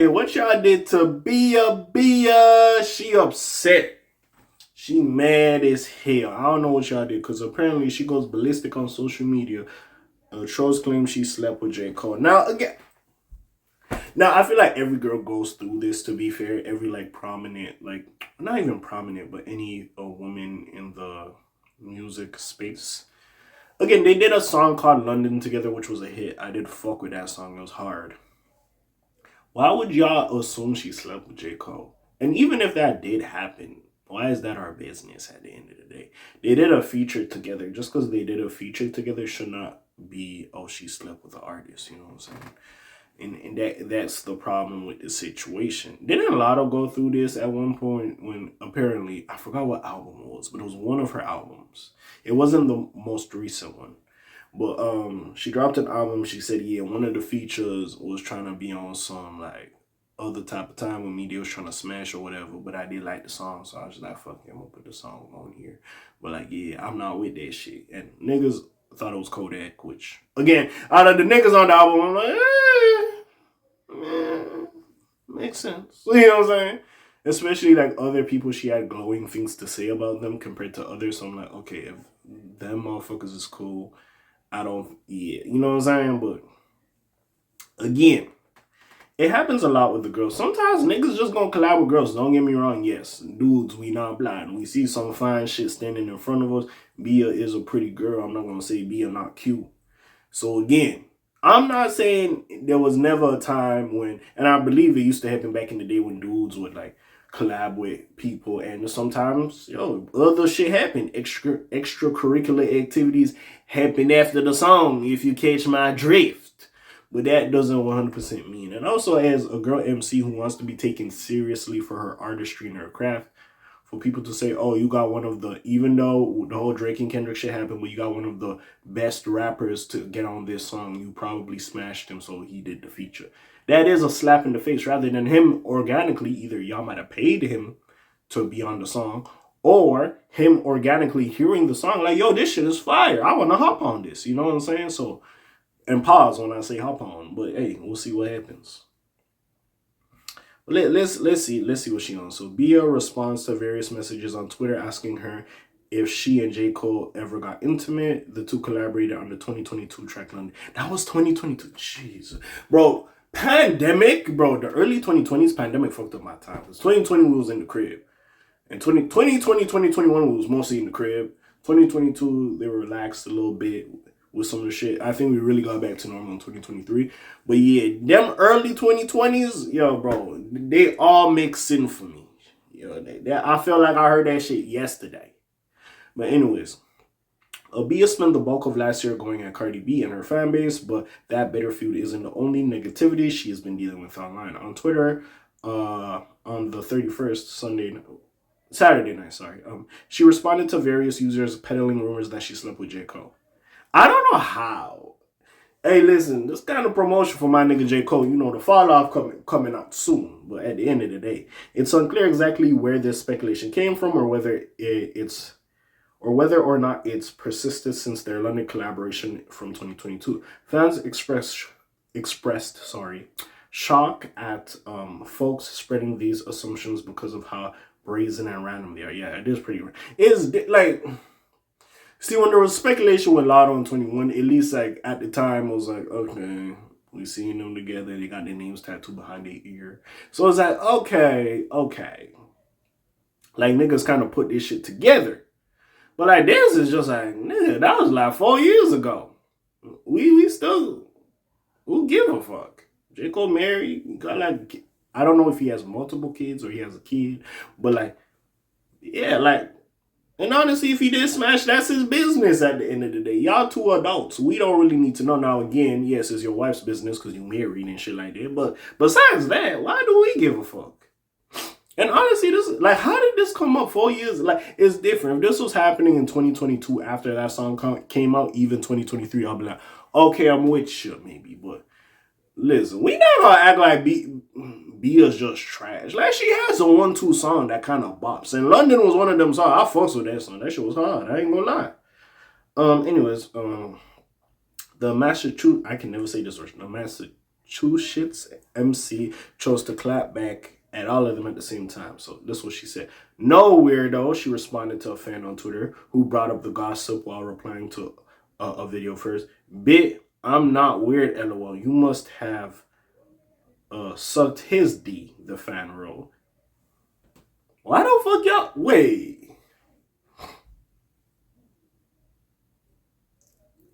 Hey, what y'all did to Beia? She upset. She mad as hell. I don't know what y'all did because apparently she goes ballistic on social media. Trolls claim she slept with J. Cole. Now again, now I feel like every girl goes through this. To be fair, every like prominent, like not even prominent, but any woman in the music space. Again, they did a song called London together, which was a hit. I did fuck with that song. It was hard. Why would y'all assume she slept with J. Cole? And even if that did happen, why is that our business at the end of the day? They did a feature together. Just because they did a feature together should not be, oh, she slept with the artist. You know what I'm saying? And that's the problem with the situation. Didn't Lotto go through this at one point when apparently, I forgot what album it was, but it was one of her albums. It wasn't the most recent one. But she dropped an album. She said, yeah, one of the features was trying to be on some like other type of time when media was trying to smash or whatever. But I did like the song, so I was just like, fuck it, I'm gonna put the song on here. But like, yeah, I'm not with that shit. And niggas thought it was Kodak, which again, out of the niggas on the album, I'm like, makes sense. You know what I'm saying? Especially like other people, she had glowing things to say about them compared to others. So I'm like, okay, if them motherfuckers is cool, I don't, yeah, you know what I'm saying? But again, it happens a lot with the girls. Sometimes niggas just gonna collab with girls. Don't get me wrong. Yes, dudes, we not blind. We see some fine shit standing in front of us. Bia is a pretty girl. I'm not gonna say Bia not cute. So again, I'm not saying there was never a time when, and I believe it used to happen back in the day when dudes would like collab with people, and sometimes other shit happen. Extracurricular activities happen after the song, if you catch my drift. But that doesn't 100% mean. And also, as a girl MC who wants to be taken seriously for her artistry and her craft, for people to say, oh, you got one of the, even though the whole Drake and Kendrick shit happened, but you got one of the best rappers to get on this song, you probably smashed him, so he did the feature. That is a slap in the face rather than him organically. Either y'all might have paid him to be on the song, or him organically hearing the song, like, yo, this shit is fire. I want to hop on this. You know what I'm saying? So, and pause when I say hop on. But hey, we'll see what happens. Let's see what she on. So Bia responds to various messages on Twitter asking her if she and J. Cole ever got intimate. The two collaborated on the 2022 track London. That was 2022. Jeez. Bro, pandemic, bro, the early 2020s pandemic fucked up my time. Because 2020 we was in the crib. And 2021 we was mostly in the crib. 2022 they were relaxed a little bit with some of the shit. I think we really got back to normal in 2023. But yeah, them early 2020s, yo, bro, they all make sense for me. Yo, I feel like I heard that shit yesterday. But anyways, Bia spent the bulk of last year going at Cardi B and her fan base, but that bitter feud isn't the only negativity she has been dealing with online. On Twitter, on the 31st, Saturday night, sorry, she responded to various users peddling rumors that she slept with J. Cole. I don't know how. Hey, listen, this kind of promotion for my nigga J. Cole, you know, the fall off coming out soon. But at the end of the day, it's unclear exactly where this speculation came from or whether or not it's persisted since their London collaboration from 2022. Fans expressed shock at folks spreading these assumptions because of how brazen and random they are. Yeah, it is pretty. It's like. See, when there was speculation with Lotto in 21, at least like at the time, it was like, okay, we seen them together. They got their names tattooed behind their ear. So it's like, okay. Like niggas kind of put this shit together. But like this is just like, nigga, that was like 4 years ago. We still, who give a fuck? J. Cole married, got like, I don't know if he has multiple kids or he has a kid, but like, yeah, like, and honestly, if he did smash, that's his business at the end of the day. Y'all two adults. We don't really need to know. Now, again, yes, it's your wife's business because you married and shit like that. But besides that, why do we give a fuck? And honestly, this like, how did this come up 4 years? Like, it's different. If this was happening in 2022 after that song came out, even 2023, I'll be like, okay, I'm with you, maybe. But listen, we not gonna act like Bia's just trash. Like, she has a 1-2 song that kind of bops. And London was one of them songs. I fucks with that song. That shit was hard. I ain't gonna lie. Anyways, the Massachusetts, I can never say this word. The Shit's MC chose to clap back at all of them at the same time. So this is what she said. No, weirdo, she responded to a fan on Twitter who brought up the gossip while replying to a video first. Bit, I'm not weird, lol. You must have sucked his D, the fan wrote. Why the fuck y'all? Wait.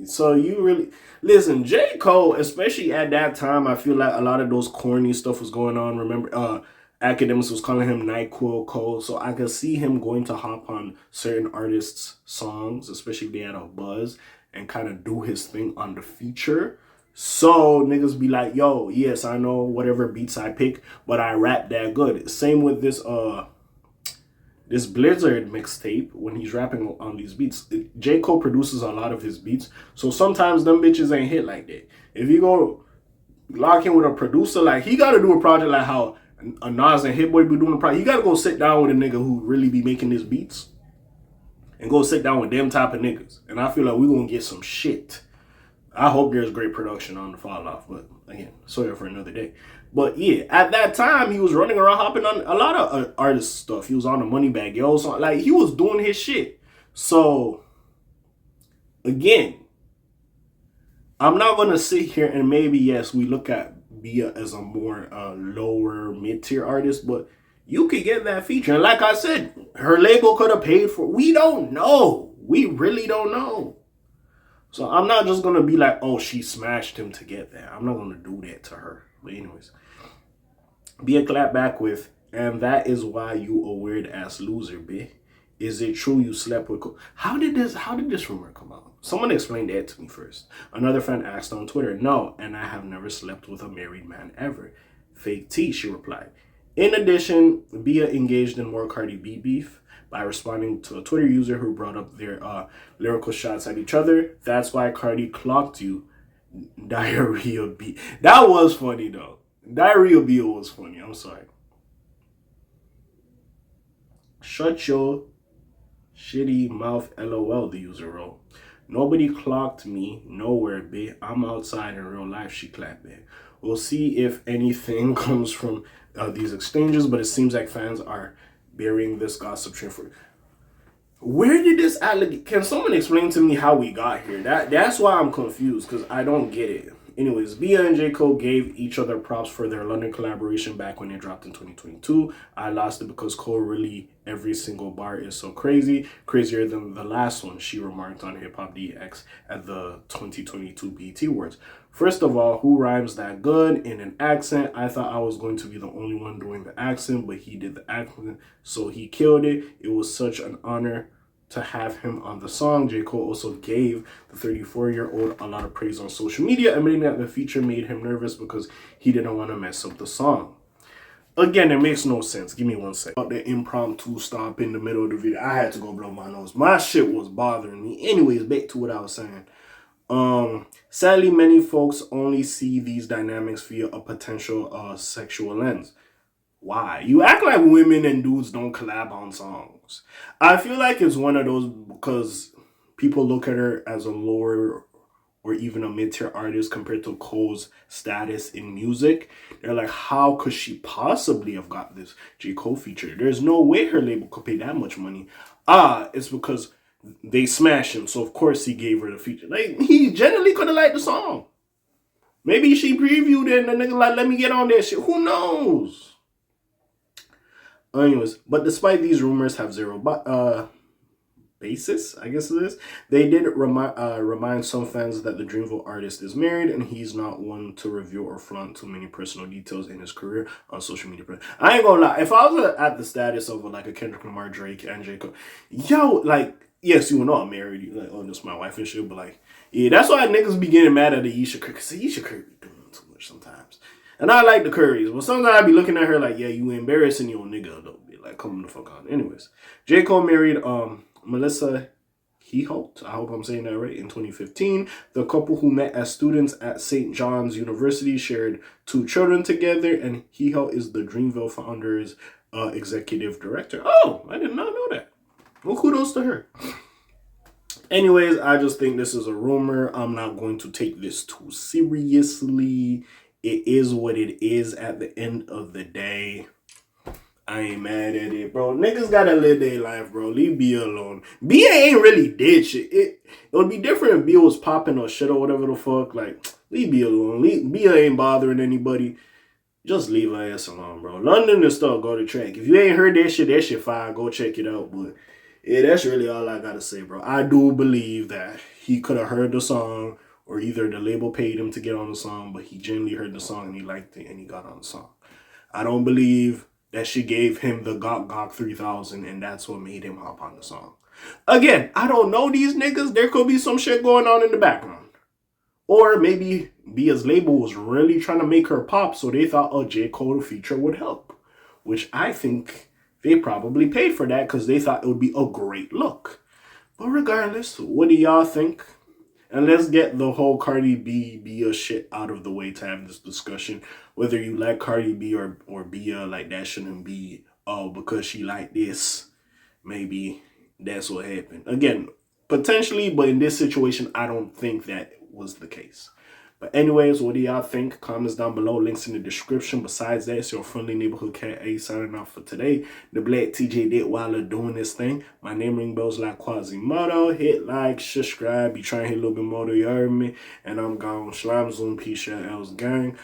So you really listen, J. Cole, especially at that time, I feel like a lot of those corny stuff was going on. Remember, academics was calling him NyQuil Cole. So I could see him going to hop on certain artists' songs, especially if they had a buzz, and kind of do his thing on the feature. So niggas be like, yo, yes, I know whatever beats I pick, but I rap that good. Same with this Blizzard mixtape when he's rapping on these beats. J. Cole produces a lot of his beats, so sometimes them bitches ain't hit like that. If you go lock in with a producer, like he got to do a project like how a Nas and Hit Boy be doing a project. You got to go sit down with a nigga who really be making his beats and go sit down with them type of niggas. And I feel like we gonna get some shit. I hope there's great production on the fall off, but again, sorry for another day. But yeah, at that time, he was running around hopping on a lot of artist stuff. He was on the Moneybag Yo song. Like, he was doing his shit. So, again, I'm not going to sit here and maybe, yes, we look at Beia as a more lower mid-tier artist, but you could get that feature. And like I said, her label could have paid for it. We don't know. We really don't know. So I'm not just going to be like, oh, she smashed him to get that. I'm not going to do that to her. But anyways, Beia clap back with, and that is why you a weird ass loser, bitch. Is it true you slept with How did this rumor come out? Someone explain that to me first. Another fan asked on Twitter, no, and I have never slept with a married man ever. Fake tea, she replied. In addition, Beia engaged in more Cardi B beef by responding to a Twitter user who brought up their lyrical shots at each other. That's why Cardi clocked you. Diarrhea B. That was funny though. Diarrhea B was funny. I'm sorry. Shut your shitty mouth, lol, the user wrote. Nobody clocked me nowhere, bitch. I'm outside in real life, she clapped back. We'll see if anything comes from these exchanges, but it seems like fans are burying this gossip train for. Where did this allegation? Can someone explain to me how we got here? That's why I'm confused, because I don't get it. Anyways, Beia and J. Cole gave each other props for their London collaboration back when they dropped in 2022. I lost it because Cole really, every single bar is so crazy. Crazier than the last one, she remarked on Hip Hop DX at the 2022 BET Awards. First of all, who rhymes that good in an accent? I thought I was going to be the only one doing the accent, but he did the accent, so he killed it. It was such an honor to have him on the song. J. Cole also gave the 34-year-old a lot of praise on social media, admitting that the feature made him nervous because he didn't want to mess up the song. Again, it makes no sense. Give me 1 second. About the impromptu stop in the middle of the video, I had to go blow my nose. My shit was bothering me. Anyways, back to what I was saying. Sadly, many folks only see these dynamics via a potential sexual lens. Why? You act like women and dudes don't collab on songs. I feel like it's one of those because people look at her as a lower or even a mid-tier artist compared to Cole's status in music. They're like, how could she possibly have got this J. Cole feature? There's no way her label could pay that much money. It's because they smashed him, so of course he gave her the feature. Like, he generally could have liked the song. Maybe she previewed it and the nigga like, let me get on that shit. Who knows? Anyways, but despite these rumors have zero basis, I guess it is, they did remind some fans that the Dreamville artist is married and he's not one to reveal or flaunt too many personal details in his career on social media. I ain't gonna lie, if I was at the status of like a Kendrick Lamar, Drake, and J. Cole, yo, like, yes, you know I'm married, you like, oh, this is my wife and shit, but like, yeah, that's why niggas be getting mad at Ayesha Curry, because Ayesha Curry be doing too much sometimes. And I like the Currys, but sometimes I be looking at her like, yeah, you embarrassing your nigga, though. Be like, come the fuck on. Anyways, J. Cole married Melissa He-Holt, I hope I'm saying that right, in 2015. The couple who met as students at St. John's University shared 2 children together, and He-Holt is the Dreamville Founders executive director. Oh, I did not know that. Well, kudos to her. Anyways, I just think this is a rumor. I'm not going to take this too seriously. It is what it is at the end of the day. I ain't mad at it, bro. Niggas gotta live their life, bro. Leave Beia alone. Beia ain't really did shit. It would be different if Beia was popping or shit or whatever the fuck. Like, leave Beia alone. Beia ain't bothering anybody. Just leave her ass alone, bro. London and stuff, go to track. If you ain't heard that shit fire. Go check it out. But yeah, that's really all I gotta say, bro. I do believe that he could have heard the song, or either the label paid him to get on the song, but he genuinely heard the song and he liked it and he got on the song. I don't believe that she gave him the Gok 3000 and that's what made him hop on the song. Again, I don't know these niggas. There could be some shit going on in the background. Or maybe Bia's label was really trying to make her pop, so they thought a J. Cole feature would help. Which I think they probably paid for that because they thought it would be a great look. But regardless, what do y'all think? And let's get the whole Cardi B Beia shit out of the way to have this discussion. Whether you like Cardi B or Beia, like that shouldn't be, oh, because she like this, maybe that's what happened. Again, potentially, but in this situation, I don't think that was the case. But anyways, what do y'all think? Comments down below, links in the description. Besides that, it's your friendly neighborhood K.A. signing off for today. The Black TJ did while they're doing this thing. My name ring bells like Quasimodo. Hit like, subscribe. Be trying to hit a little bit more, you heard me. And I'm gone. Shalom, Zoom, peace, else gang.